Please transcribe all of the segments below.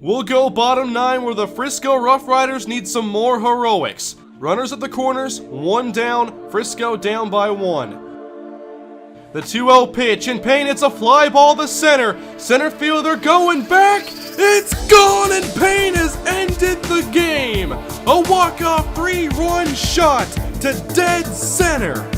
We'll go bottom 9 where the Frisco Rough Riders need some more heroics. Runners at the corners, 1 down, Frisco down by 1. The 2-0 pitch, and Payne hits a fly ball to center. Center fielder going back, it's gone, and Payne has ended the game. A walk-off 3-run shot to dead center.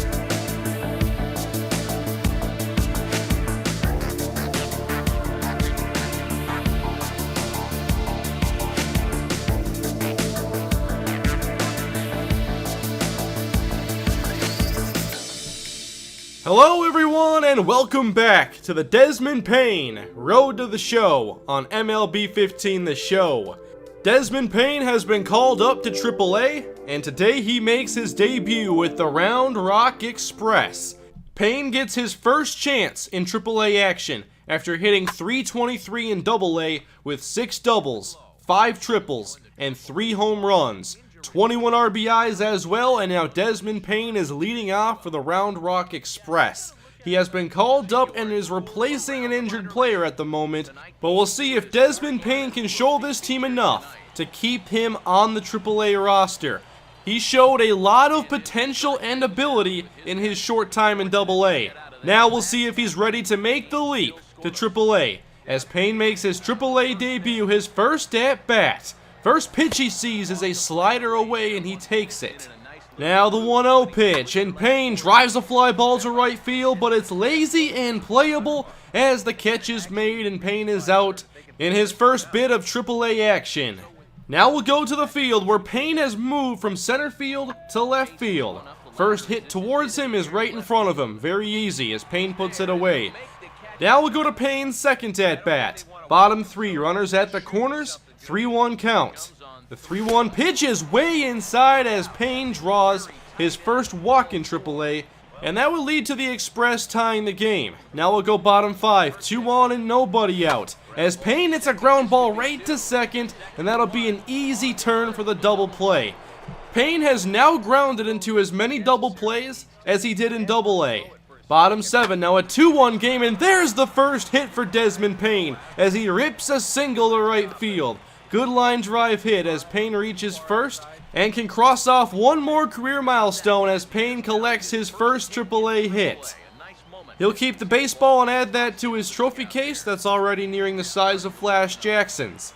Hello everyone and welcome back to the Desmond Payne Road to the Show on MLB 15 The Show. Desmond Payne has been called up to AAA, and today he makes his debut with the Round Rock Express. Payne gets his first chance in AAA action after hitting .323 in AA with 6 doubles, 5 triples, and 3 home runs. 21 RBIs as well, and now Desmond Payne is leading off for the Round Rock Express. He has been called up and is replacing an injured player at the moment, but we'll see if Desmond Payne can show this team enough to keep him on the AAA roster. He showed a lot of potential and ability in his short time in AA. Now we'll see if he's ready to make the leap to AAA, as Payne makes his AAA debut, his first at bat. First pitch he sees is a slider away and he takes it. Now the 1-0 pitch, and Payne drives a fly ball to right field, but it's lazy and playable as the catch is made and Payne is out in his first bit of AAA action. Now we'll go to the field where Payne has moved from center field to left field. First hit towards him is right in front of him, very easy as Payne puts it away. Now we'll go to Payne's second at bat. Bottom 3, runners at the corners, 3-1 count. The 3-1 pitch is way inside as Payne draws his first walk in AAA, and that will lead to the Express tying the game. Now we'll go bottom 5, 2 on and nobody out, as Payne hits a ground ball right to second, and that'll be an easy turn for the double play. Payne has now grounded into as many double plays as he did in AA. Bottom 7, now a 2-1 game, and there's the first hit for Desmond Payne as he rips a single to right field. Good line drive hit as Payne reaches first and can cross off one more career milestone as Payne collects his first AAA hit. He'll keep the baseball and add that to his trophy case that's already nearing the size of Flash Jackson's.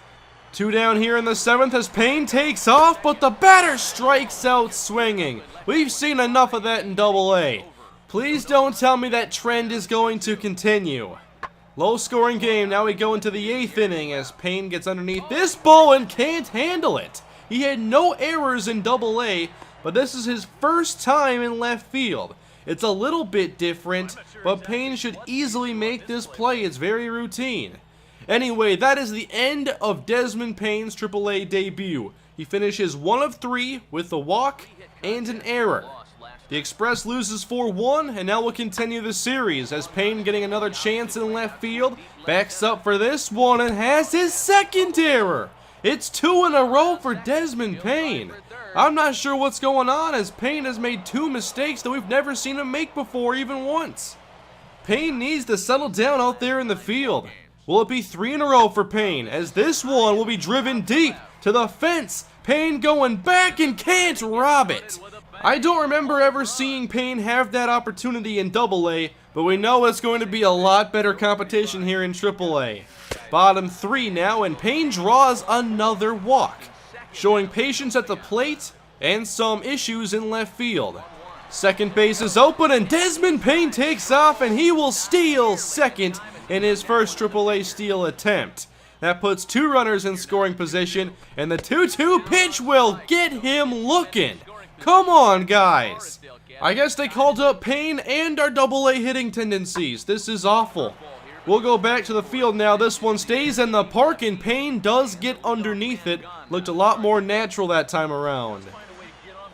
2 down here in the 7th as Payne takes off, but the batter strikes out swinging. We've seen enough of that in AA. Please don't tell me that trend is going to continue. Low scoring game, now we go into the 8th inning as Payne gets underneath this ball and can't handle it. He had no errors in AA, but this is his first time in left field. It's a little bit different, but Payne should easily make this play, it's very routine. Anyway, that is the end of Desmond Payne's AAA debut. He finishes 1 of 3 with a walk and an error. The Express loses 4-1, and now we'll continue the series as Payne, getting another chance in left field, backs up for this one and has his second error. It's 2 in a row for Desmond Payne. I'm not sure what's going on as Payne has made 2 mistakes that we've never seen him make before, even once. Payne needs to settle down out there in the field. Will it be 3 in a row for Payne as this one will be driven deep to the fence? Payne going back and can't rob it. I don't remember ever seeing Payne have that opportunity in AA, but we know it's going to be a lot better competition here in AAA. Bottom 3 now, and Payne draws another walk, showing patience at the plate and some issues in left field. Second base is open, and Desmond Payne takes off, and he will steal second in his first AAA steal attempt. That puts 2 runners in scoring position, and the 2-2 pitch will get him looking. Come on, guys. I guess they called up Payne and our AA hitting tendencies. This is awful. We'll go back to the field now. This one stays in the park, and Payne does get underneath it. Looked a lot more natural that time around.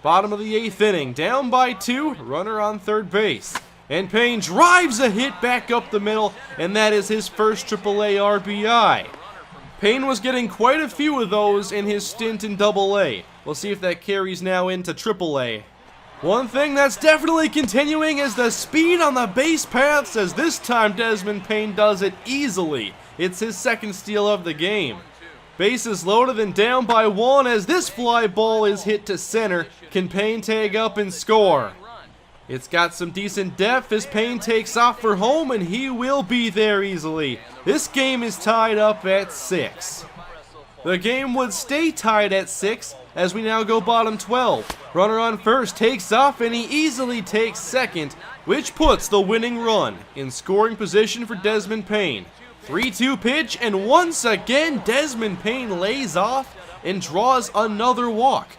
Bottom of the 8th inning, down by 2, runner on third base. And Payne drives a hit back up the middle, and that is his first AAA RBI. Payne was getting quite a few of those in his stint in AA. We'll see if that carries now into AAA. One thing that's definitely continuing is the speed on the base paths, as this time Desmond Payne does it easily. It's his second steal of the game. Bases loaded and down by one as this fly ball is hit to center. Can Payne tag up and score? It's got some decent depth as Payne takes off for home, and he will be there easily. This game is tied up at 6. The game would stay tied at 6 as we now go bottom 12. Runner on first takes off and he easily takes second, which puts the winning run in scoring position for Desmond Payne. 3-2 pitch, and once again Desmond Payne lays off and draws another walk.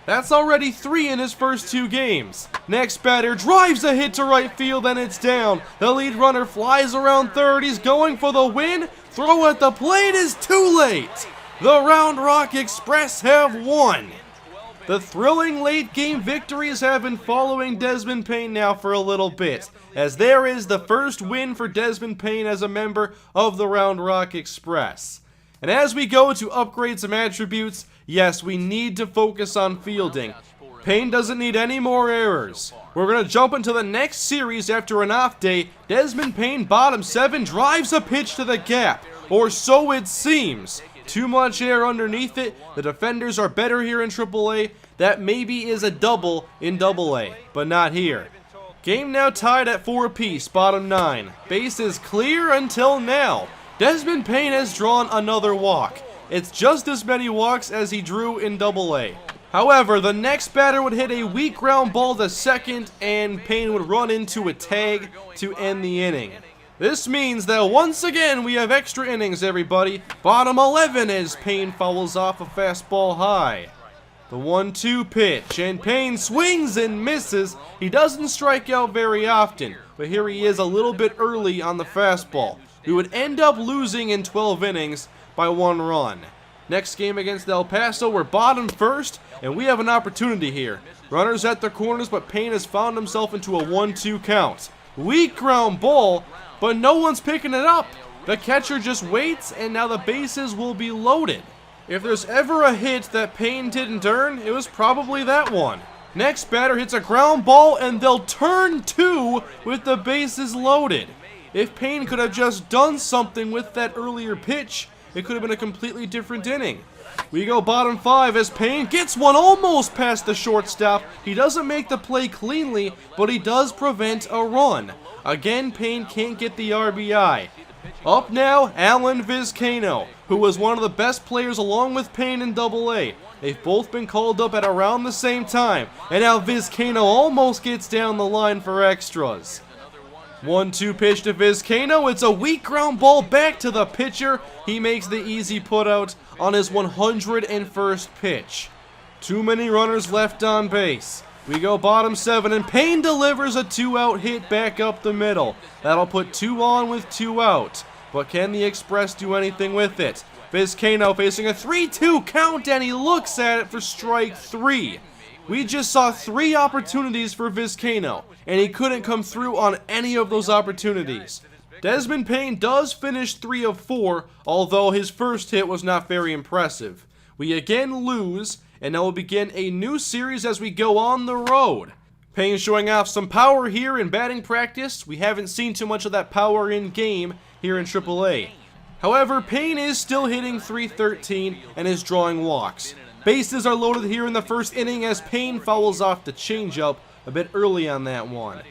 That's already 3 in his first 2 games. Next batter drives a hit to right field and it's down. The lead runner flies around third. He's going for the win. Throw at the plate is too late. The Round Rock Express have won. The thrilling late game victories have been following Desmond Payne now for a little bit, as there is the first win for Desmond Payne as a member of the Round Rock Express. And as we go to upgrade some attributes, yes, we need to focus on fielding. Payne doesn't need any more errors. We're going to jump into the next series after an off day. Desmond Payne, bottom 7, drives a pitch to the gap, or so it seems. Too much air underneath it. The defenders are better here in AAA. That maybe is a double in AA, but not here. Game now tied at 4 apiece, bottom 9. Base is clear until now. Desmond Payne has drawn another walk. It's just as many walks as he drew in AA. However, the next batter would hit a weak ground ball to second, and Payne would run into a tag to end the inning. This means that once again we have extra innings, everybody. Bottom 11 as Payne fouls off a fastball high. The 1-2 pitch, and Payne swings and misses. He doesn't strike out very often, but here he is a little bit early on the fastball. We would end up losing in 12 innings by 1 run. Next game against El Paso, we're bottom first, and we have an opportunity here. Runners at the corners, but Payne has found himself into a 1-2 count. Weak ground ball, but no one's picking it up. The catcher just waits, and now the bases will be loaded. If there's ever a hit that Payne didn't earn, it was probably that one. Next batter hits a ground ball, and they'll turn 2 with the bases loaded. If Payne could have just done something with that earlier pitch, it could have been a completely different inning. We go bottom 5 as Payne gets one almost past the shortstop. He doesn't make the play cleanly, but he does prevent a run. Again, Payne can't get the RBI. Up now, Alan Vizcaino, who was one of the best players along with Payne in AA. They've both been called up at around the same time, and now Vizcaino almost gets down the line for extras. 1-2 pitch to Vizcaino. It's a weak ground ball back to the pitcher. He makes the easy putout on his 101st pitch. Too many runners left on base. We go bottom 7, and Payne delivers a 2-out hit back up the middle. That'll put 2 on with 2 out. But can the Express do anything with it? Vizcaino facing a 3-2 count, and he looks at it for strike 3. We just saw 3 opportunities for Vizcaino, and he couldn't come through on any of those opportunities. Desmond Payne does finish 3 of 4, although his first hit was not very impressive. We again lose, and now we'll begin a new series as we go on the road. Payne showing off some power here in batting practice. We haven't seen too much of that power in game here in AAA. However, Payne is still hitting .313 and is drawing walks. Bases are loaded here in the first inning as Payne fouls off the changeup a bit early on that one.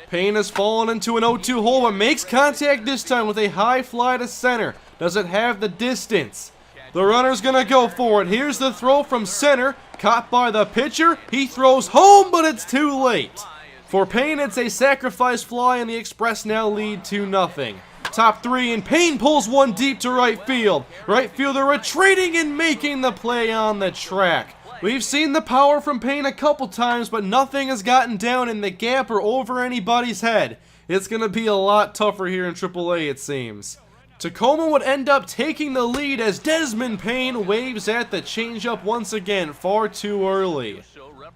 Payne has fallen into an 0-2 hole, but makes contact this time with a high fly to center. Does it have the distance? The runner's gonna go for it. Here's the throw from center, caught by the pitcher. He throws home, but it's too late. For Payne, it's a sacrifice fly, and the Express now lead 2-0. Top 3, and Payne pulls one deep to right field. Right fielder retreating and making the play on the track. We've seen the power from Payne a couple times, but nothing has gotten down in the gap or over anybody's head. It's going to be a lot tougher here in AAA, it seems. Tacoma would end up taking the lead as Desmond Payne waves at the changeup once again, far too early.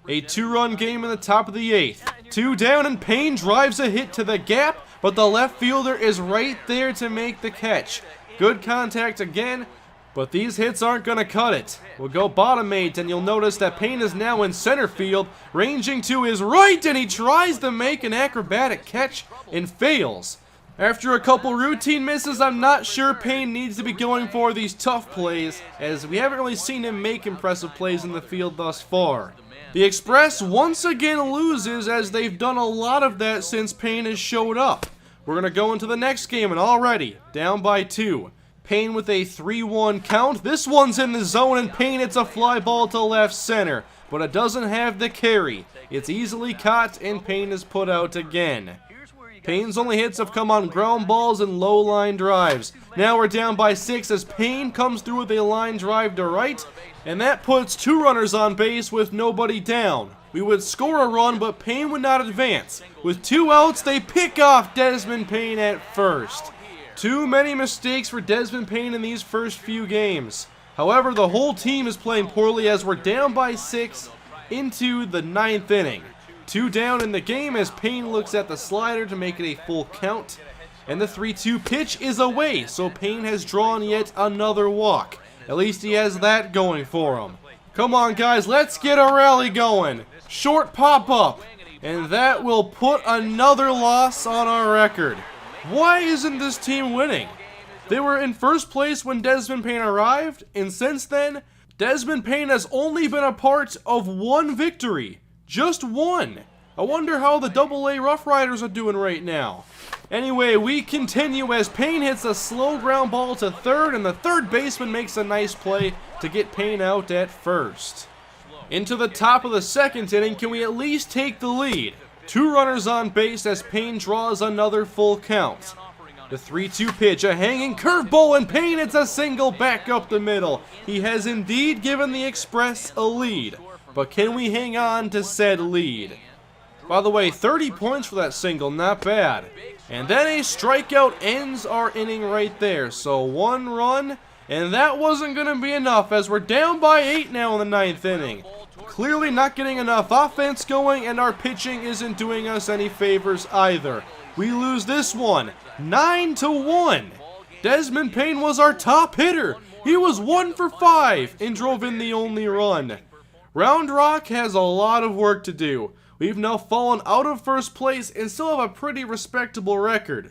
A 2-run game in the top of the 8th. 2 down, and Payne drives a hit to the gap, but the left fielder is right there to make the catch. Good contact again, but these hits aren't going to cut it. We'll go bottom 8, and you'll notice that Payne is now in center field, ranging to his right, and he tries to make an acrobatic catch and fails. After a couple routine misses, I'm not sure Payne needs to be going for these tough plays, as we haven't really seen him make impressive plays in the field thus far. The Express once again loses, as they've done a lot of that since Payne has showed up. We're going to go into the next game, and already, down by 2. Payne with a 3-1 count. This one's in the zone, and Payne hits a fly ball to left center, but it doesn't have the carry. It's easily caught, and Payne is put out again. Payne's only hits have come on ground balls and low line drives. Now we're down by 6 as Payne comes through with a line drive to right, and that puts 2 runners on base with nobody down. We would score a run, but Payne would not advance. With 2 outs, they pick off Desmond Payne at first. Too many mistakes for Desmond Payne in these first few games. However, the whole team is playing poorly as we're down by 6 into the 9th inning. 2 down in the game as Payne looks at the slider to make it a full count. And the 3-2 pitch is away, so Payne has drawn yet another walk. At least he has that going for him. Come on, guys, let's get a rally going. Short pop-up, and that will put another loss on our record. Why isn't this team winning? They were in first place when Desmond Payne arrived, and since then, Desmond Payne has only been a part of 1 victory. Just 1. I wonder how the AA Rough Riders are doing right now. Anyway, we continue as Payne hits a slow ground ball to third, and the third baseman makes a nice play to get Payne out at first. Into the top of the 2nd inning, can we at least take the lead? 2 runners on base as Payne draws another full count. The 3-2 pitch, a hanging curveball, and Payne hits a single back up the middle. He has indeed given the Express a lead. But can we hang on to said lead? By the way, 30 points for that single, not bad. And then a strikeout ends our inning right there. So 1 run, and that wasn't going to be enough as we're down by 8 now in the 9th inning. Clearly not getting enough offense going, and our pitching isn't doing us any favors either. We lose this one, 9-1. Desmond Payne was our top hitter. He was 1 for 5 and drove in the only run. Round Rock has a lot of work to do. We've now fallen out of first place and still have a pretty respectable record.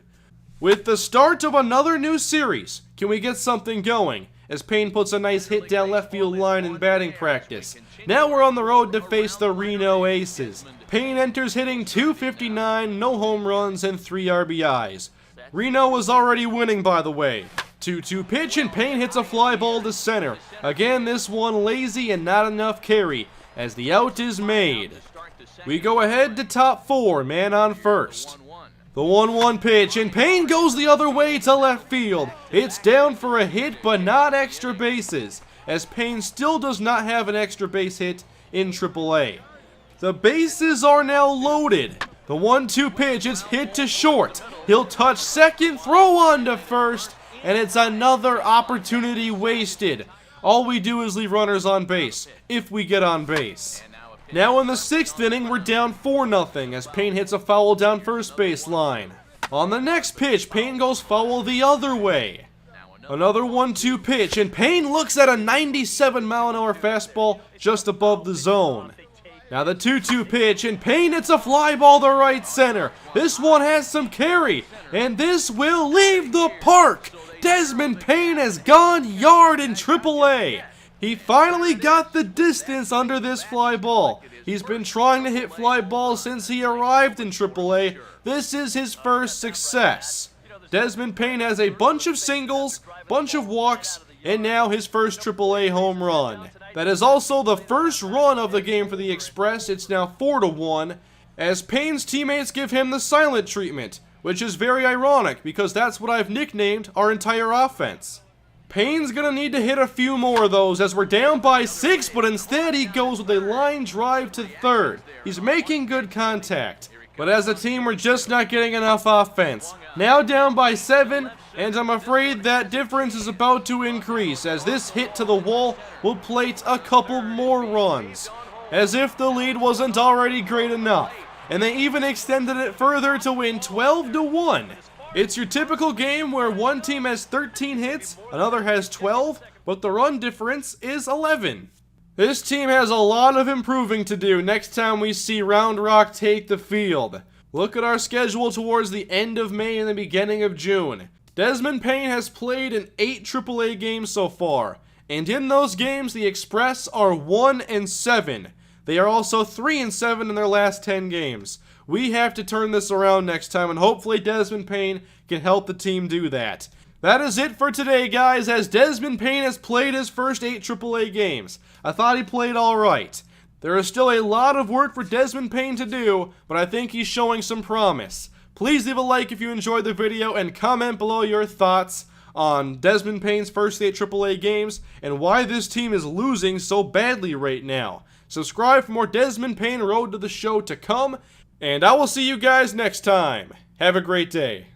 With the start of another new series, can we get something going? As Payne puts a nice hit down left field line in batting practice. Now we're on the road to face the Reno Aces. Payne enters hitting .259, no home runs, and 3 RBIs. Reno was already winning, by the way. 2-2 pitch, and Payne hits a fly ball to center. Again, this one lazy and not enough carry, as the out is made. We go ahead to top 4, man on first. The 1-1 pitch, and Payne goes the other way to left field. It's down for a hit, but not extra bases, as Payne still does not have an extra base hit in AAA. The bases are now loaded. The 1-2 pitch, it's hit to short. He'll touch second, throw on to first, and it's another opportunity wasted. All we do is leave runners on base, if we get on base. Now in the 6th inning, we're down 4-0 as Payne hits a foul down first base line. On the next pitch, Payne goes foul the other way. Another 1-2 pitch, and Payne looks at a 97-mile-an-hour fastball just above the zone. Now the 2-2 pitch, and Payne hits a fly ball to right center. This one has some carry, and this will leave the park. Desmond Payne has gone yard in AAA. He finally got the distance under this fly ball. He's been trying to hit fly balls since he arrived in AAA. This is his first success. Desmond Payne has a bunch of singles, bunch of walks, and now his first AAA home run. That is also the first run of the game for the Express. It's now 4-1, as Payne's teammates give him the silent treatment, which is very ironic because that's what I've nicknamed our entire offense. Payne's gonna need to hit a few more of those as we're down by 6, but instead he goes with a line drive to third. He's making good contact, but as a team we're just not getting enough offense. Now down by 7, and I'm afraid that difference is about to increase as this hit to the wall will plate a couple more runs. As if the lead wasn't already great enough, and they even extended it further to win 12-1. It's your typical game where one team has 13 hits, another has 12, but the run difference is 11. This team has a lot of improving to do next time we see Round Rock take the field. Look at our schedule towards the end of May and the beginning of June. Desmond Payne has played in 8 AAA games so far, and in those games the Express are 1-7. They are also 3-7 in their last 10 games. We have to turn this around next time, and hopefully Desmond Payne can help the team do that. That is it for today, guys, as Desmond Payne has played his first 8 AAA games. I thought he played alright. There is still a lot of work for Desmond Payne to do, but I think he's showing some promise. Please leave a like if you enjoyed the video and comment below your thoughts on Desmond Payne's first 8 AAA games and why this team is losing so badly right now. Subscribe for more Desmond Payne Road to the Show to come, and I will see you guys next time. Have a great day.